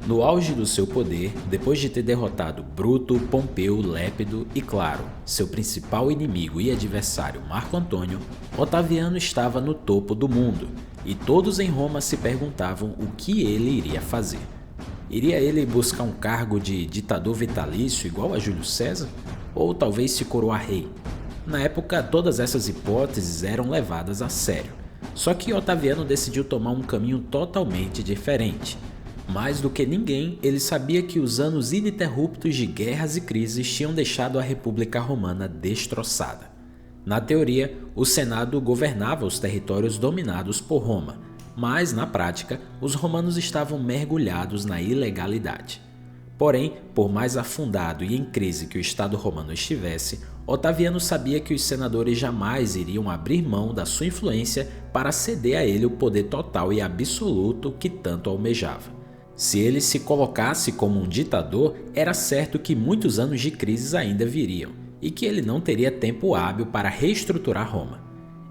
No auge do seu poder, depois de ter derrotado Bruto, Pompeu, Lépido e, claro, seu principal inimigo e adversário Marco Antônio, Otaviano estava no topo do mundo e todos em Roma se perguntavam o que ele iria fazer. Iria ele buscar um cargo de ditador vitalício igual a Júlio César? Ou talvez se coroar rei? Na época, todas essas hipóteses eram levadas a sério. Só que Otaviano decidiu tomar um caminho totalmente diferente. Mais do que ninguém, ele sabia que os anos ininterruptos de guerras e crises tinham deixado a República Romana destroçada. Na teoria, o Senado governava os territórios dominados por Roma, mas, na prática, os romanos estavam mergulhados na ilegalidade. Porém, por mais afundado e em crise que o Estado romano estivesse, Otaviano sabia que os senadores jamais iriam abrir mão da sua influência para ceder a ele o poder total e absoluto que tanto almejava. Se ele se colocasse como um ditador, era certo que muitos anos de crises ainda viriam, e que ele não teria tempo hábil para reestruturar Roma.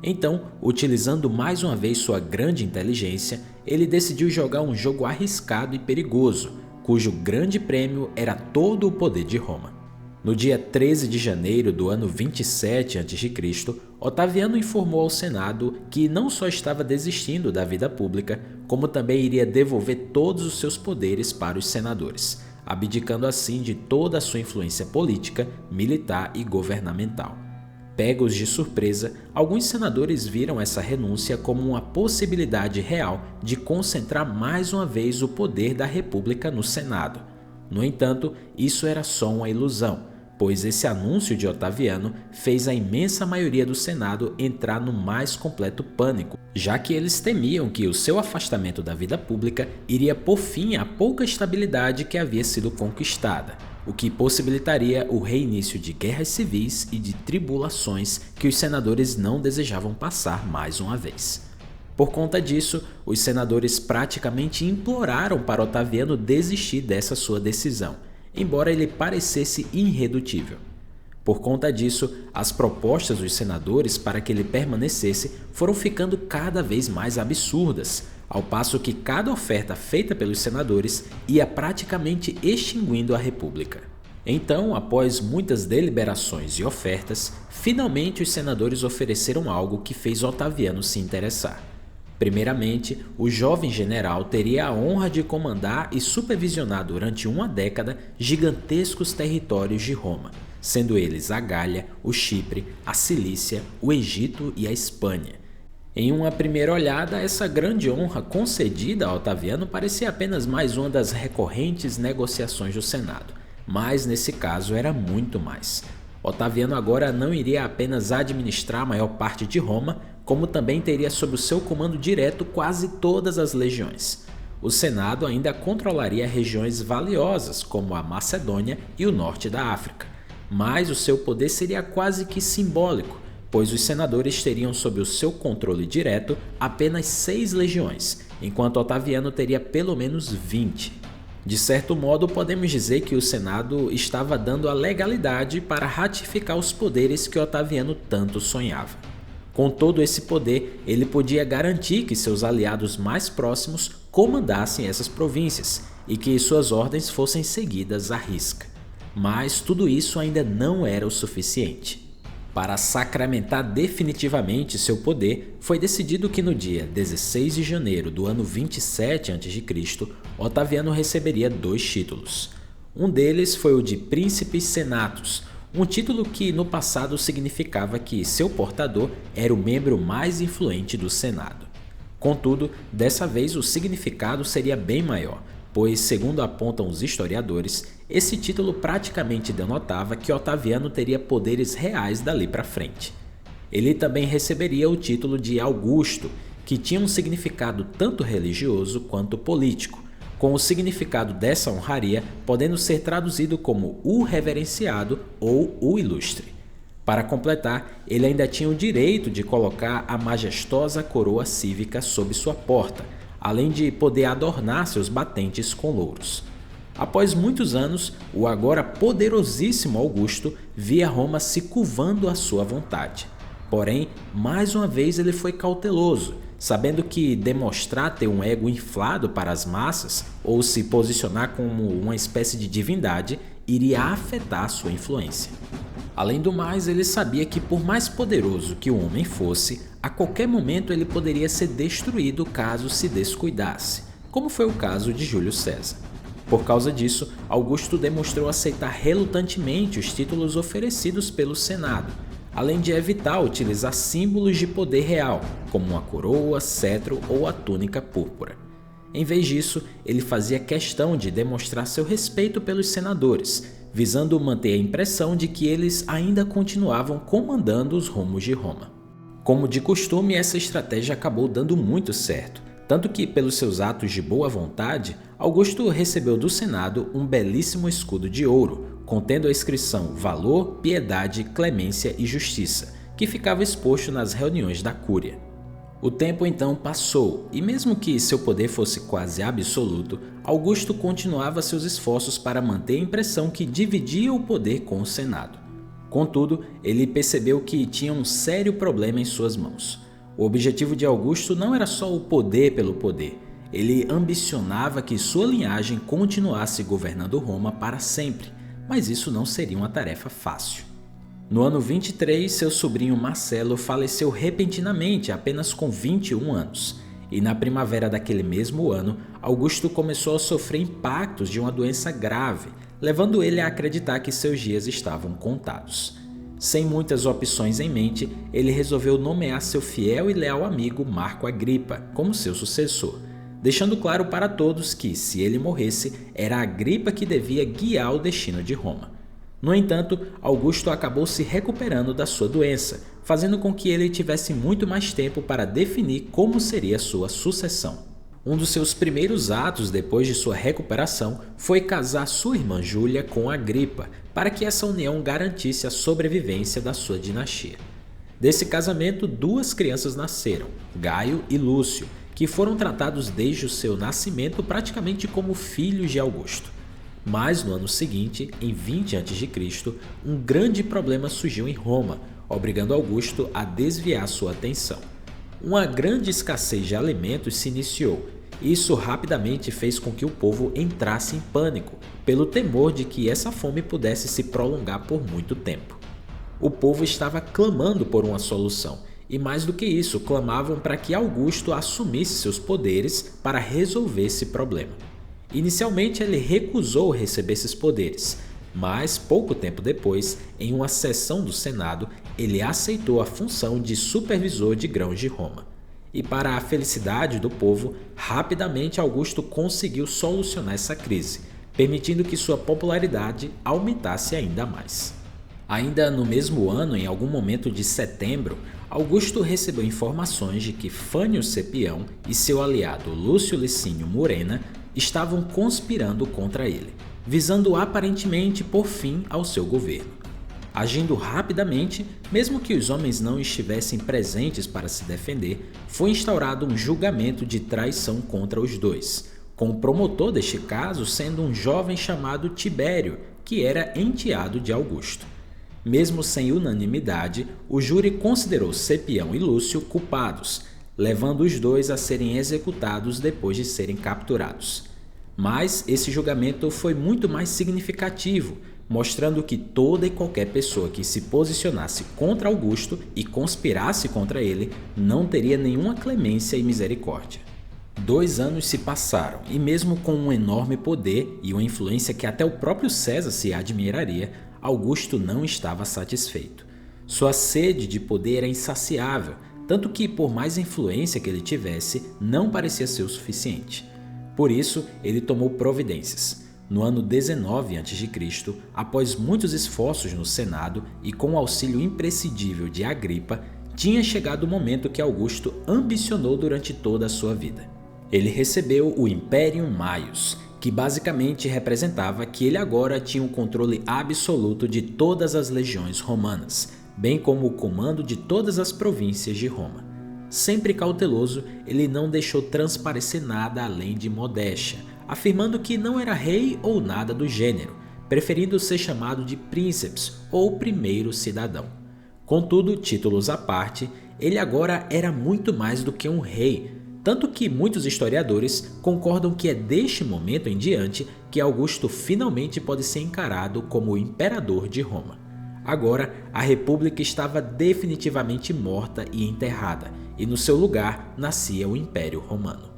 Então, utilizando mais uma vez sua grande inteligência, ele decidiu jogar um jogo arriscado e perigoso, cujo grande prêmio era todo o poder de Roma. No dia 13 de janeiro do ano 27 a.C., Otaviano informou ao Senado que não só estava desistindo da vida pública, como também iria devolver todos os seus poderes para os senadores, abdicando assim de toda a sua influência política, militar e governamental. Pegos de surpresa, alguns senadores viram essa renúncia como uma possibilidade real de concentrar mais uma vez o poder da República no Senado. No entanto, isso era só uma ilusão, pois esse anúncio de Otaviano fez a imensa maioria do Senado entrar no mais completo pânico, já que eles temiam que o seu afastamento da vida pública iria pôr fim à pouca estabilidade que havia sido conquistada, o que possibilitaria o reinício de guerras civis e de tribulações que os senadores não desejavam passar mais uma vez. Por conta disso, os senadores praticamente imploraram para Otaviano desistir dessa sua decisão, embora ele parecesse irredutível. Por conta disso, as propostas dos senadores para que ele permanecesse foram ficando cada vez mais absurdas, ao passo que cada oferta feita pelos senadores ia praticamente extinguindo a República. Então, após muitas deliberações e ofertas, finalmente os senadores ofereceram algo que fez Otaviano se interessar. Primeiramente, o jovem general teria a honra de comandar e supervisionar durante uma década gigantescos territórios de Roma, sendo eles a Gália, o Chipre, a Cilícia, o Egito e a Espanha. Em uma primeira olhada, essa grande honra concedida a Otaviano parecia apenas mais uma das recorrentes negociações do Senado, mas nesse caso era muito mais. Otaviano agora não iria apenas administrar a maior parte de Roma, como também teria sob o seu comando direto quase todas as legiões. O Senado ainda controlaria regiões valiosas, como a Macedônia e o norte da África. Mas o seu poder seria quase que simbólico, pois os senadores teriam sob o seu controle direto apenas 6 legiões, enquanto Otaviano teria pelo menos 20. De certo modo, podemos dizer que o Senado estava dando a legalidade para ratificar os poderes que Otaviano tanto sonhava. Com todo esse poder, ele podia garantir que seus aliados mais próximos comandassem essas províncias e que suas ordens fossem seguidas à risca. Mas tudo isso ainda não era o suficiente. Para sacramentar definitivamente seu poder, foi decidido que no dia 16 de janeiro do ano 27 a.C., Otaviano receberia 2 títulos. Um deles foi o de Príncipe Senatus, um título que no passado significava que seu portador era o membro mais influente do Senado. Contudo, dessa vez o significado seria bem maior, pois, segundo apontam os historiadores, esse título praticamente denotava que Otaviano teria poderes reais dali para frente. Ele também receberia o título de Augusto, que tinha um significado tanto religioso quanto político, com o significado dessa honraria podendo ser traduzido como o reverenciado ou o ilustre. Para completar, ele ainda tinha o direito de colocar a majestosa coroa cívica sob sua porta, além de poder adornar seus batentes com louros. Após muitos anos, o agora poderosíssimo Augusto via Roma se curvando à sua vontade. Porém, mais uma vez ele foi cauteloso, sabendo que demonstrar ter um ego inflado para as massas ou se posicionar como uma espécie de divindade iria afetar sua influência. Além do mais, ele sabia que por mais poderoso que o homem fosse, a qualquer momento ele poderia ser destruído caso se descuidasse, como foi o caso de Júlio César. Por causa disso, Augusto demonstrou aceitar relutantemente os títulos oferecidos pelo Senado, além de evitar utilizar símbolos de poder real, como uma coroa, cetro ou a túnica púrpura. Em vez disso, ele fazia questão de demonstrar seu respeito pelos senadores, visando manter a impressão de que eles ainda continuavam comandando os rumos de Roma. Como de costume, essa estratégia acabou dando muito certo, tanto que, pelos seus atos de boa vontade, Augusto recebeu do Senado um belíssimo escudo de ouro, contendo a inscrição Valor, Piedade, Clemência e Justiça, que ficava exposto nas reuniões da Cúria. O tempo então passou, e mesmo que seu poder fosse quase absoluto, Augusto continuava seus esforços para manter a impressão que dividia o poder com o Senado. Contudo, ele percebeu que tinha um sério problema em suas mãos. O objetivo de Augusto não era só o poder pelo poder, ele ambicionava que sua linhagem continuasse governando Roma para sempre, mas isso não seria uma tarefa fácil. No ano 23, seu sobrinho Marcelo faleceu repentinamente, apenas com 21 anos. E na primavera daquele mesmo ano, Augusto começou a sofrer impactos de uma doença grave, levando ele a acreditar que seus dias estavam contados. Sem muitas opções em mente, ele resolveu nomear seu fiel e leal amigo Marco Agripa como seu sucessor, deixando claro para todos que, se ele morresse, era Agripa que devia guiar o destino de Roma. No entanto, Augusto acabou se recuperando da sua doença, fazendo com que ele tivesse muito mais tempo para definir como seria sua sucessão. Um dos seus primeiros atos depois de sua recuperação foi casar sua irmã Júlia com Agripa, para que essa união garantisse a sobrevivência da sua dinastia. Desse casamento, 2 crianças nasceram, Gaio e Lúcio, que foram tratados desde o seu nascimento praticamente como filhos de Augusto. Mas no ano seguinte, em 20 a.C., um grande problema surgiu em Roma, obrigando Augusto a desviar sua atenção. Uma grande escassez de alimentos se iniciou, e isso rapidamente fez com que o povo entrasse em pânico, pelo temor de que essa fome pudesse se prolongar por muito tempo. O povo estava clamando por uma solução, e mais do que isso, clamavam para que Augusto assumisse seus poderes para resolver esse problema. Inicialmente ele recusou receber esses poderes, mas pouco tempo depois, em uma sessão do Senado, ele aceitou a função de supervisor de grãos de Roma. E para a felicidade do povo, rapidamente Augusto conseguiu solucionar essa crise, permitindo que sua popularidade aumentasse ainda mais. Ainda no mesmo ano, em algum momento de setembro, Augusto recebeu informações de que Fânio Cepião e seu aliado Lúcio Licínio Murena estavam conspirando contra ele, visando aparentemente pôr fim ao seu governo. Agindo rapidamente, mesmo que os homens não estivessem presentes para se defender, foi instaurado um julgamento de traição contra os dois, com o promotor deste caso sendo um jovem chamado Tibério, que era enteado de Augusto. Mesmo sem unanimidade, o júri considerou Cepião e Lúcio culpados, levando os dois a serem executados depois de serem capturados. Mas esse julgamento foi muito mais significativo, mostrando que toda e qualquer pessoa que se posicionasse contra Augusto e conspirasse contra ele não teria nenhuma clemência e misericórdia. 2 anos se passaram e mesmo com um enorme poder e uma influência que até o próprio César se admiraria, Augusto não estava satisfeito. Sua sede de poder era insaciável, tanto que, por mais influência que ele tivesse, não parecia ser o suficiente. Por isso, ele tomou providências. No ano 19 a.C., após muitos esforços no Senado e com o auxílio imprescindível de Agripa, tinha chegado o momento que Augusto ambicionou durante toda a sua vida. Ele recebeu o Imperium Maius, que basicamente representava que ele agora tinha o controle absoluto de todas as legiões romanas, bem como o comando de todas as províncias de Roma. Sempre cauteloso, ele não deixou transparecer nada além de modéstia, afirmando que não era rei ou nada do gênero, preferindo ser chamado de príncipes ou primeiro cidadão. Contudo, títulos à parte, ele agora era muito mais do que um rei, tanto que muitos historiadores concordam que é deste momento em diante que Augusto finalmente pode ser encarado como o imperador de Roma. Agora, a república estava definitivamente morta e enterrada, e no seu lugar nascia o Império Romano.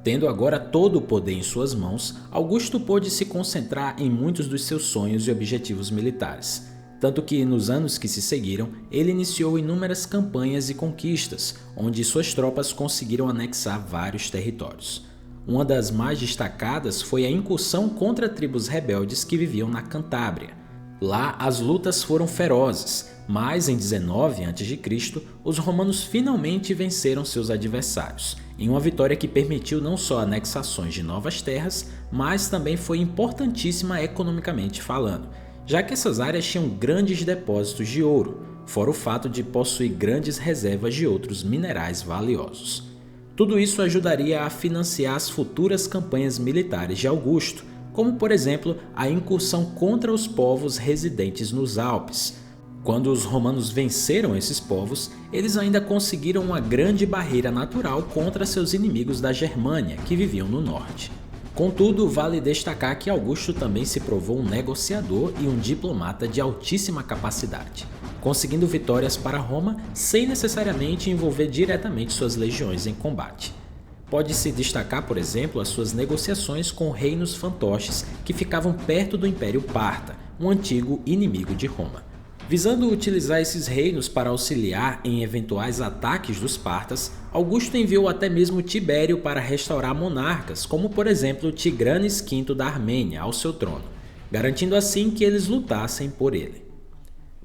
Tendo agora todo o poder em suas mãos, Augusto pôde se concentrar em muitos dos seus sonhos e objetivos militares. Tanto que, nos anos que se seguiram, ele iniciou inúmeras campanhas e conquistas, onde suas tropas conseguiram anexar vários territórios. Uma das mais destacadas foi a incursão contra tribos rebeldes que viviam na Cantábria. Lá, as lutas foram ferozes, mas em 19 a.C., os romanos finalmente venceram seus adversários, em uma vitória que permitiu não só anexações de novas terras, mas também foi importantíssima economicamente falando, já que essas áreas tinham grandes depósitos de ouro, fora o fato de possuir grandes reservas de outros minerais valiosos. Tudo isso ajudaria a financiar as futuras campanhas militares de Augusto, como por exemplo a incursão contra os povos residentes nos Alpes. Quando os romanos venceram esses povos, eles ainda conseguiram uma grande barreira natural contra seus inimigos da Germânia, que viviam no norte. Contudo, vale destacar que Augusto também se provou um negociador e um diplomata de altíssima capacidade, conseguindo vitórias para Roma sem necessariamente envolver diretamente suas legiões em combate. Pode-se destacar, por exemplo, as suas negociações com reinos fantoches que ficavam perto do Império Parta, um antigo inimigo de Roma. Visando utilizar esses reinos para auxiliar em eventuais ataques dos partas, Augusto enviou até mesmo Tibério para restaurar monarcas, como por exemplo Tigranes V da Armênia, ao seu trono, garantindo assim que eles lutassem por ele.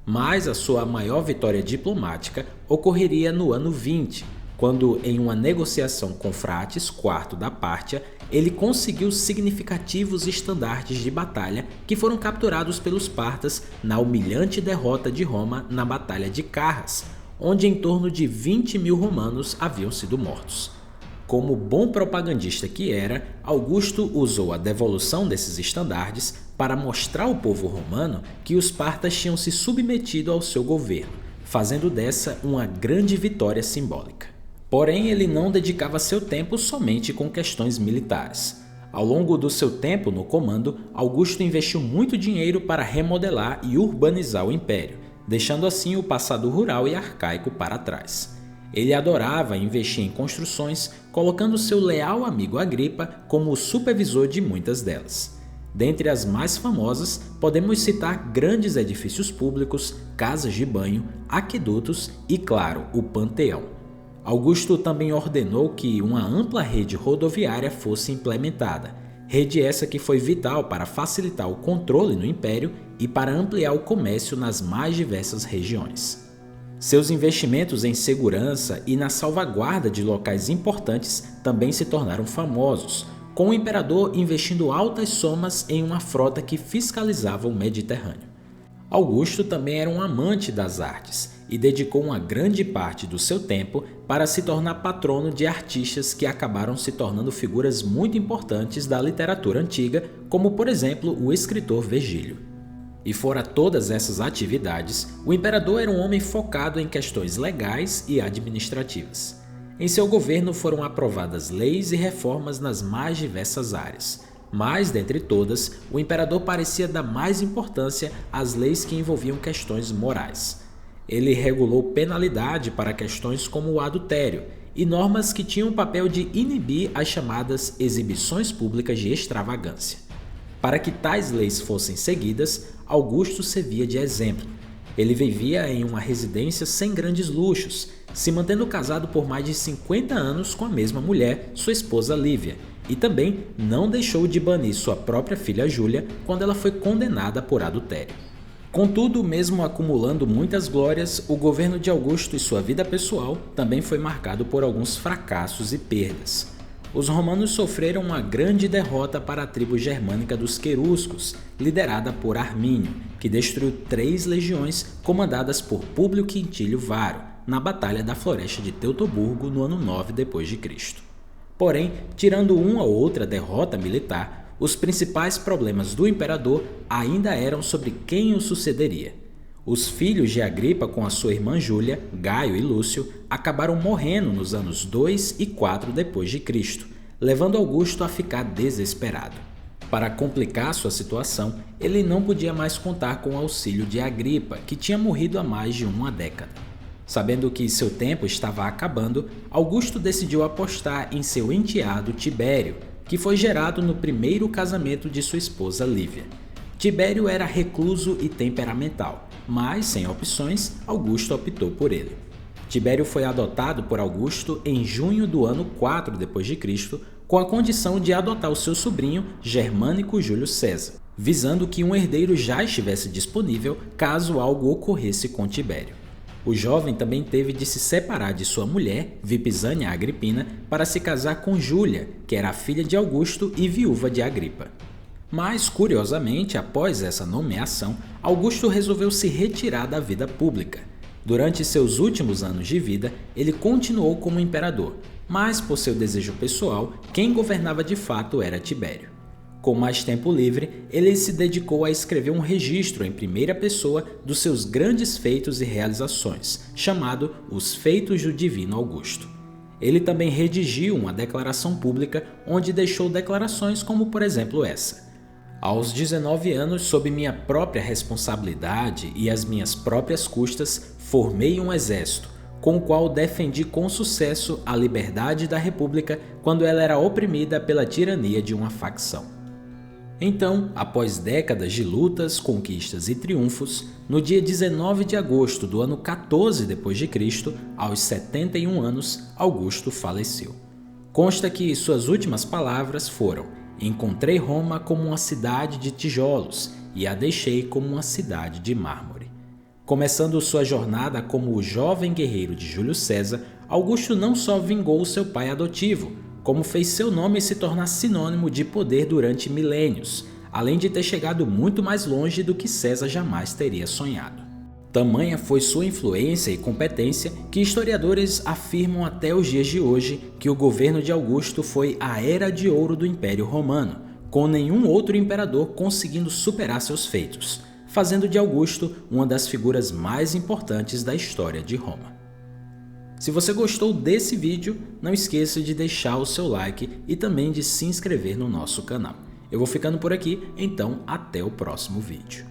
Mas a sua maior vitória diplomática ocorreria no ano 20, quando, em uma negociação com Frates IV da Pártia, ele conseguiu significativos estandartes de batalha que foram capturados pelos partas na humilhante derrota de Roma na Batalha de Carras, onde em torno de 20.000 romanos haviam sido mortos. Como bom propagandista que era, Augusto usou a devolução desses estandartes para mostrar ao povo romano que os partas tinham se submetido ao seu governo, fazendo dessa uma grande vitória simbólica. Porém, ele não dedicava seu tempo somente com questões militares. Ao longo do seu tempo no comando, Augusto investiu muito dinheiro para remodelar e urbanizar o império, deixando assim o passado rural e arcaico para trás. Ele adorava investir em construções, colocando seu leal amigo Agripa como o supervisor de muitas delas. Dentre as mais famosas, podemos citar grandes edifícios públicos, casas de banho, aquedutos e, claro, o Panteão. Augusto também ordenou que uma ampla rede rodoviária fosse implementada, rede essa que foi vital para facilitar o controle no império e para ampliar o comércio nas mais diversas regiões. Seus investimentos em segurança e na salvaguarda de locais importantes também se tornaram famosos, com o imperador investindo altas somas em uma frota que fiscalizava o Mediterrâneo. Augusto também era um amante das artes e dedicou uma grande parte do seu tempo para se tornar patrono de artistas que acabaram se tornando figuras muito importantes da literatura antiga, como por exemplo o escritor Virgílio. E fora todas essas atividades, o imperador era um homem focado em questões legais e administrativas. Em seu governo foram aprovadas leis e reformas nas mais diversas áreas. Mas, dentre todas, o imperador parecia dar mais importância às leis que envolviam questões morais. Ele regulou penalidade para questões como o adultério e normas que tinham o papel de inibir as chamadas exibições públicas de extravagância. Para que tais leis fossem seguidas, Augusto servia de exemplo. Ele vivia em uma residência sem grandes luxos, se mantendo casado por mais de 50 anos com a mesma mulher, sua esposa Lívia, e também não deixou de banir sua própria filha Júlia quando ela foi condenada por adultério. Contudo, mesmo acumulando muitas glórias, o governo de Augusto e sua vida pessoal também foi marcado por alguns fracassos e perdas. Os romanos sofreram uma grande derrota para a tribo germânica dos Queruscos, liderada por Armínio, que destruiu 3 legiões comandadas por Públio Quintílio Varo, na Batalha da Floresta de Teutoburgo no ano 9 d.C. Porém, tirando uma ou outra derrota militar, os principais problemas do imperador ainda eram sobre quem o sucederia. Os filhos de Agripa com a sua irmã Júlia, Gaio e Lúcio, acabaram morrendo nos anos 2 e 4 depois de Cristo, levando Augusto a ficar desesperado. Para complicar sua situação, ele não podia mais contar com o auxílio de Agripa, que tinha morrido há mais de uma década. Sabendo que seu tempo estava acabando, Augusto decidiu apostar em seu enteado Tibério, que foi gerado no primeiro casamento de sua esposa Lívia. Tibério era recluso e temperamental, mas, sem opções, Augusto optou por ele. Tibério foi adotado por Augusto em junho do ano 4 d.C., com a condição de adotar o seu sobrinho Germânico Júlio César, visando que um herdeiro já estivesse disponível caso algo ocorresse com Tibério. O jovem também teve de se separar de sua mulher, Vipsânia Agripina, para se casar com Júlia, que era a filha de Augusto e viúva de Agripa. Mas, curiosamente, após essa nomeação, Augusto resolveu se retirar da vida pública. Durante seus últimos anos de vida, ele continuou como imperador, mas por seu desejo pessoal, quem governava de fato era Tibério. Com mais tempo livre, ele se dedicou a escrever um registro em primeira pessoa dos seus grandes feitos e realizações, chamado Os Feitos do Divino Augusto. Ele também redigiu uma declaração pública onde deixou declarações como, por exemplo, essa: aos 19 anos, sob minha própria responsabilidade e às minhas próprias custas, formei um exército, com o qual defendi com sucesso a liberdade da República quando ela era oprimida pela tirania de uma facção. Então, após décadas de lutas, conquistas e triunfos, no dia 19 de agosto do ano 14 d.C., aos 71 anos, Augusto faleceu. Consta que suas últimas palavras foram: encontrei Roma como uma cidade de tijolos e a deixei como uma cidade de mármore. Começando sua jornada como o jovem guerreiro de Júlio César, Augusto não só vingou seu pai adotivo, como fez seu nome se tornar sinônimo de poder durante milênios, além de ter chegado muito mais longe do que César jamais teria sonhado. Tamanha foi sua influência e competência que historiadores afirmam até os dias de hoje que o governo de Augusto foi a Era de Ouro do Império Romano, com nenhum outro imperador conseguindo superar seus feitos, fazendo de Augusto uma das figuras mais importantes da história de Roma. Se você gostou desse vídeo, não esqueça de deixar o seu like e também de se inscrever no nosso canal. Eu vou ficando por aqui, então até o próximo vídeo.